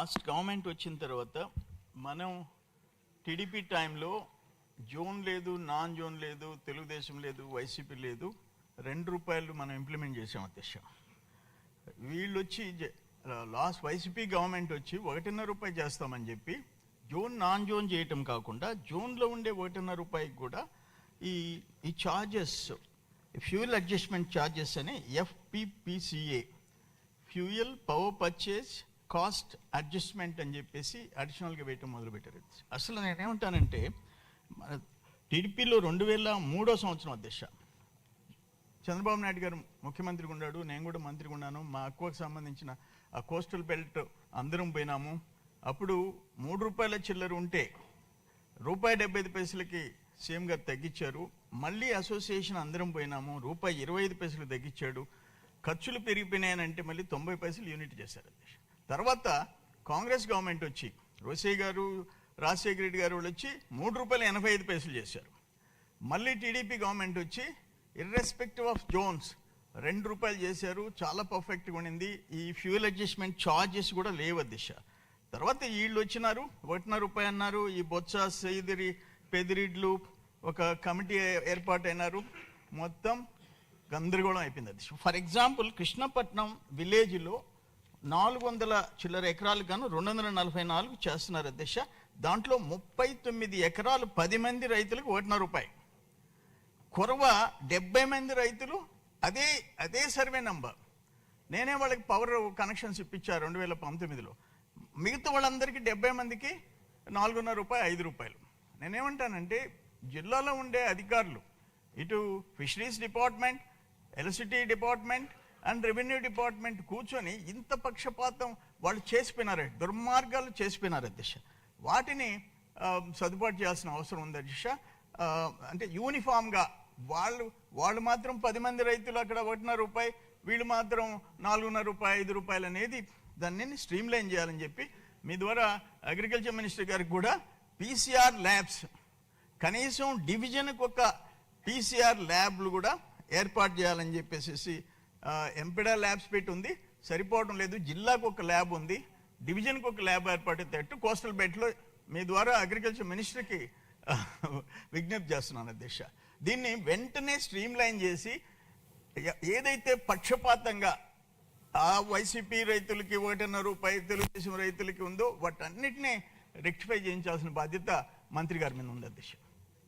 Last government వచ్చిన తర్వాత మనం టీడీపీ టైంలో జోన్ లేదు, నాన్ జోన్ లేదు, తెలుగుదేశం లేదు, వైసీపీ లేదు, ₹2 మనం ఇంప్లిమెంట్ చేసాం అధ్యక్ష. వీళ్ళు వచ్చి లాస్ట్ వైసీపీ గవర్నమెంట్ వచ్చి ₹1.5 చేస్తామని చెప్పి జోన్ నాన్ జోన్ చేయటం కాకుండా జోన్లో ఉండే ₹1.5 కూడా ఈ ఛార్జెస్, ఫ్యూయల్ అడ్జస్ట్మెంట్ ఛార్జెస్ అని FPPCA, fuel power purchase cost adjustment అని చెప్పేసి అడిషనల్గా వేయటం మొదలుపెట్టారు. అసలు నేనేమంటానంటే టీడీపీలో 2003 సంవత్సరం అధ్యక్ష చంద్రబాబు నాయుడు గారు ముఖ్యమంత్రిగా ఉన్నాడు, నేను కూడా మంత్రిగా ఉన్నాను. మా అక్కువకు సంబంధించిన ఆ కోస్టల్ బెల్ట్ అందరం పోయినాము. అప్పుడు ₹3 చిల్లర ఉంటే ₹1.75 సీఎం గారు తగ్గించారు. మళ్ళీ అసోసియేషన్ అందరం పోయినాము, ₹1.25 తగ్గించాడు. ఖర్చులు పెరిగిపోయినాయనంటే మళ్ళీ 90 పైసలు యూనిట్ చేశారు అధ్యక్ష. తర్వాత కాంగ్రెస్ గవర్నమెంట్ వచ్చి రోసయ్య గారు, రాజశేఖర రెడ్డి గారు వాళ్ళు వచ్చి ₹3.85 చేశారు. మళ్ళీ టీడీపీ గవర్నమెంట్ వచ్చి ఇర్రెస్పెక్టివ్ ఆఫ్ జోన్స్ ₹2 చేశారు. చాలా పర్ఫెక్ట్గా ఉండింది. ఈ ఫ్యూయల్ అడ్జస్ట్మెంట్ ఛార్జెస్ కూడా లేవు దిశ. తర్వాత వీళ్ళు వచ్చినారు, ₹1.5 అన్నారు. ఈ బొత్స, సైదిరి, పెదిరిడ్లు ఒక కమిటీ ఏర్పాటైనారు. మొత్తం గందరగోళం అయిపోయింది అది. ఫర్ ఎగ్జాంపుల్ కృష్ణపట్నం విలేజ్లో 400 చిల్లర ఎకరాలు గాను 244 చేస్తున్నారు అధ్యక్ష. దాంట్లో 39 ఎకరాలు 10 మంది రైతులకు ₹1.5. కొరవ 70 మంది రైతులు అదే సర్వే నంబర్. నేనే వాళ్ళకి పవర్ కనెక్షన్స్ ఇప్పించారు 2019లో. మిగతా వాళ్ళందరికీ 70 మందికి ₹4.5, ₹5. నేనేమంటానంటే జిల్లాలో ఉండే అధికారులు, ఇటు fisheries department, electricity department and revenue department కూర్చొని ఇంత పక్షపాతం వాళ్ళు చేసిపోయినారు, దుర్మార్గాలు చేసిపోయినారు అధ్యక్ష. వాటిని సర్దుబాటు చేయాల్సిన అవసరం ఉంది అధ్యక్ష. అంటే యూనిఫామ్గా వాళ్ళు మాత్రం 10 మంది రైతులు అక్కడ ₹1.5, వీళ్ళు మాత్రం ₹4.5, ₹5 అనేది దాన్ని స్ట్రీమ్ లైన్ చేయాలని చెప్పి మీ ద్వారా అగ్రికల్చర్ మినిస్టర్ గారికి కూడా PCR ల్యాబ్స్, కనీసం డివిజన్కి ఒక PCR ల్యాబ్లు కూడా ఏర్పాటు చేయాలని చెప్పేసి ఎంపిడా ల్యాబ్స్ పెట్టి ఉంది, సరిపోవడం లేదు. జిల్లాకు ఒక ల్యాబ్ ఉంది, డివిజన్కి ఒక ల్యాబ్ ఏర్పాటు కోస్టల్ బెల్ట్లో మీ ద్వారా అగ్రికల్చర్ మినిస్టర్కి విజ్ఞప్తి చేస్తున్నాను అధ్యక్ష. దీన్ని వెంటనే స్ట్రీమ్ లైన్ చేసి ఏదైతే పక్షపాతంగా ఆ వైసీపీ రైతులకి ₹1.5, తెలుగుదేశం రైతులకి ఉందో వాటన్నిటినీ రెక్టిఫై చేయించాల్సిన బాధ్యత మంత్రి గారి మీద ఉంది అధ్యక్ష.